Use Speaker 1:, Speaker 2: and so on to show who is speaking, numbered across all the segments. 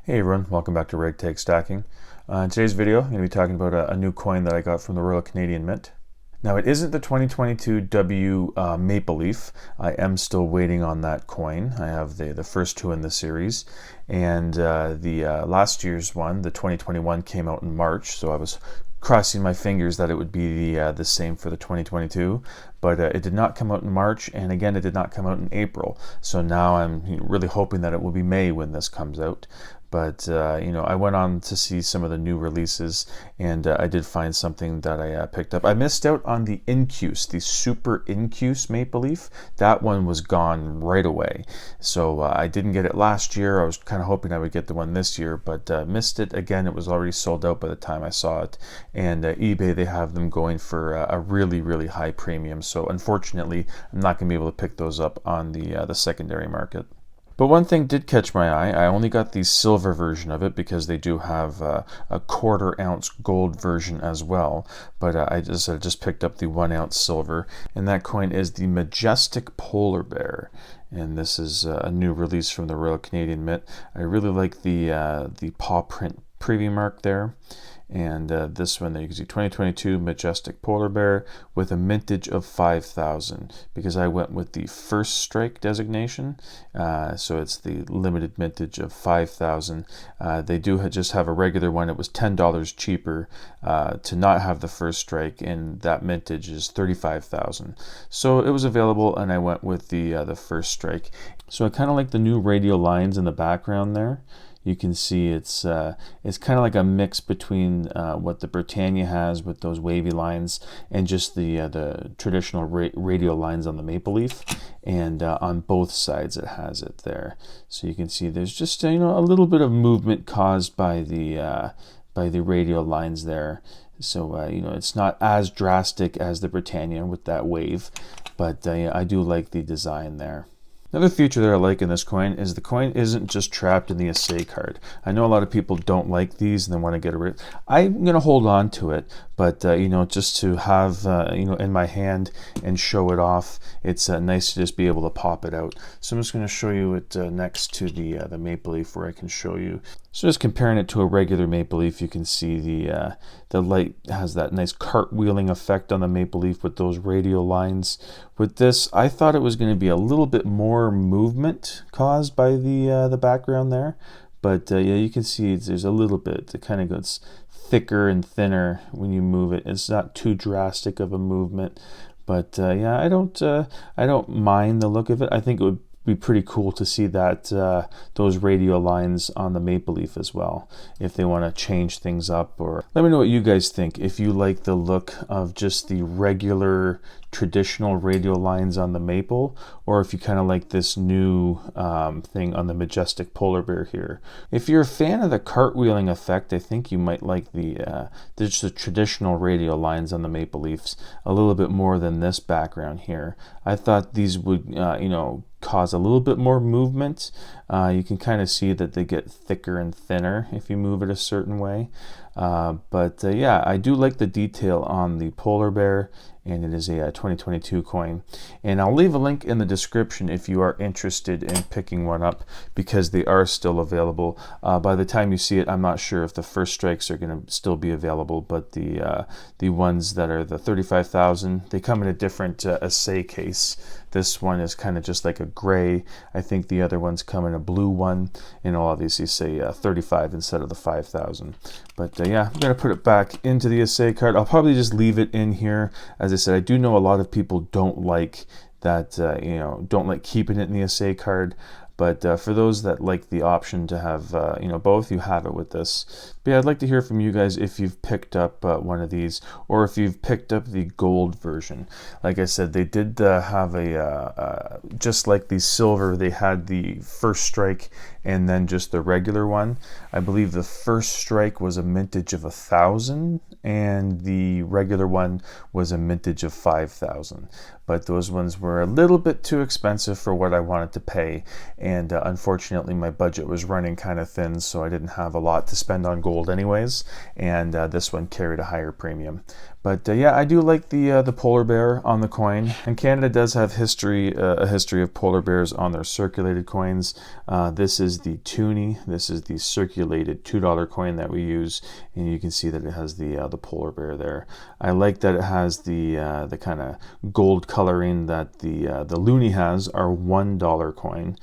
Speaker 1: Hey everyone, welcome back to Ragtag Stacking. In today's video, I'm going to be talking about a new coin that I got from the Royal Canadian Mint. Now it isn't the 2022 W Maple Leaf. I am still waiting on that coin. I have the first two in the series, and the last year's one, the 2021, came out in March, so I was crossing my fingers that it would be the same for the 2022, but it did not come out in March, and again it did not come out in April, so now I'm really hoping that it will be May when this comes out. But I went on to see some of the new releases, and I did find something that I picked up. I missed out on the Incuse, the Super Incuse Maple Leaf. That one was gone right away, so I didn't get it last year. I was kind of hoping I would get the one this year, but missed it again. It was already sold out by the time I saw it, and eBay, they have them going for a really high premium, so unfortunately I'm not going to be able to pick those up on the secondary market. But one thing did catch my eye. I only got the silver version of it because they do have a 1/4 ounce gold version as well. But I just picked up the 1 ounce silver, and that coin is the Majestic Polar Bear. And this is a new release from the Royal Canadian Mint. I really like the paw print preview mark there. And this one there, you can see 2022 Majestic Polar Bear with a mintage of 5,000, because I went with the first strike designation, so it's the limited mintage of 5,000. They do just have a regular one. It was $10 cheaper to not have the first strike, and that mintage is 35,000. So it was available, and I went with the first strike. So I kind of like the new radial lines in the background there. You can see it's kind of like a mix between what the Britannia has with those wavy lines and just the traditional radial lines on the Maple Leaf, and on both sides it has it there. So you can see there's just a little bit of movement caused by the radial lines there. So it's not as drastic as the Britannia with that wave, but I do like the design there. Another feature that I like in this coin is the coin isn't just trapped in the assay card. I know a lot of people don't like these and they want to get rid of it. I'm going to hold on to it, but just to have in my hand and show it off, it's nice to just be able to pop it out. So I'm just going to show you it next to the Maple Leaf, where I can show you. So just comparing it to a regular Maple Leaf, you can see the light has that nice cartwheeling effect on the Maple Leaf with those radial lines. With this, I thought it was going to be a little bit more movement caused by the background there, but yeah, you can see there's a little bit. It kind of gets thicker and thinner when you move it. It's not too drastic of a movement, but yeah, I don't mind the look of it. I think it would be pretty cool to see that those radial lines on the Maple Leaf as well, if they want to change things up. Or let me know what you guys think, if you like the look of just the regular traditional radial lines on the Maple, or if you kind of like this new thing on the Majestic Polar Bear here. If you're a fan of the cartwheeling effect, I think you might like just the traditional radial lines on the Maple Leafs a little bit more than this background here. I thought these would cause a little bit more movement. You can kind of see that they get thicker and thinner if you move it a certain way. But yeah, I do like the detail on the Polar Bear, and it is a 2022 coin. And I'll leave a link in the description if you are interested in picking one up, because they are still available. By the time you see it, I'm not sure if the first strikes are going to still be available, but the ones that are the 35,000, they come in a different assay case. This one is kind of just like a gray. I think the other ones come in a blue one, and I'll obviously say 35 instead of the 5,000. But yeah, I'm going to put it back into the assay card. I'll probably just leave it in here. As I said, I do know a lot of people don't like that, don't like keeping it in the assay card. But for those that like the option to have both, you have it with this. But yeah, I'd like to hear from you guys if you've picked up one of these, or if you've picked up the gold version. Like I said, they did have just like the silver, they had the first strike and then just the regular one. I believe the first strike was a mintage of 1,000, and the regular one was a mintage of 5,000. But those ones were a little bit too expensive for what I wanted to pay. and unfortunately my budget was running kind of thin, so I didn't have a lot to spend on gold anyways, and this one carried a higher premium. But yeah, I do like the polar bear on the coin, and Canada does have a history of polar bears on their circulated coins. This is the toonie. This is the circulated $2 coin that we use, and you can see that it has the polar bear there. I like that it has the kind of gold coloring that the loonie has, our $1 coin,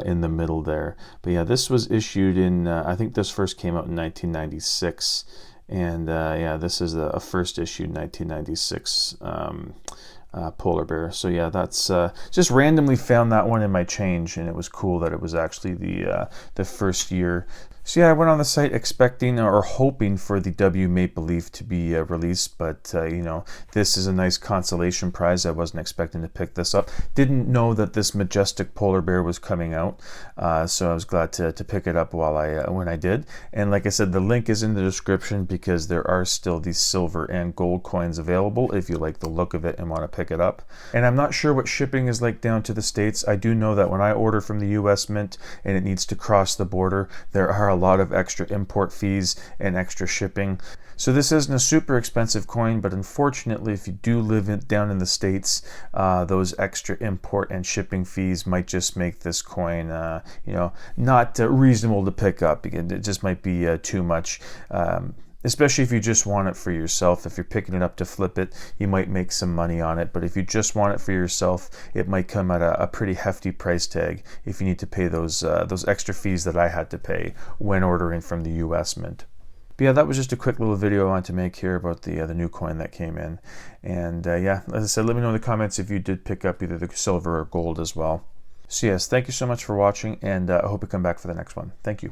Speaker 1: in the middle there. But yeah, this was issued in I think this first came out in 1996. And yeah, this is a first issue 1996 polar bear. So yeah, that's just randomly found that one in my change, and it was cool that it was actually the first year. So yeah, I went on the site expecting or hoping for the W Maple Leaf to be released, but you know, this is a nice consolation prize. I wasn't expecting to pick this up. Didn't know that this Majestic polar bear was coming out, so I was glad to pick it up when I did. And like I said, the link is in the description because there are still these silver and gold coins available if you like the look of it and want to pick it up. And I'm not sure what shipping is like down to the States. I do know that when I order from the US Mint and it needs to cross the border, there are a lot of extra import fees and extra shipping. So this isn't a super expensive coin, but unfortunately, if you do live down in the States, those extra import and shipping fees might just make this coin, you know, not reasonable to pick up. It just might be too much. Especially if you just want it for yourself. If you're picking it up to flip it, you might make some money on it. But if you just want it for yourself, it might come at a pretty hefty price tag if you need to pay those extra fees that I had to pay when ordering from the US Mint. But yeah, that was just a quick little video I wanted to make here about the new coin that came in. And yeah, as I said, let me know in the comments if you did pick up either the silver or gold as well. So yes, thank you so much for watching, and I hope you come back for the next one. Thank you.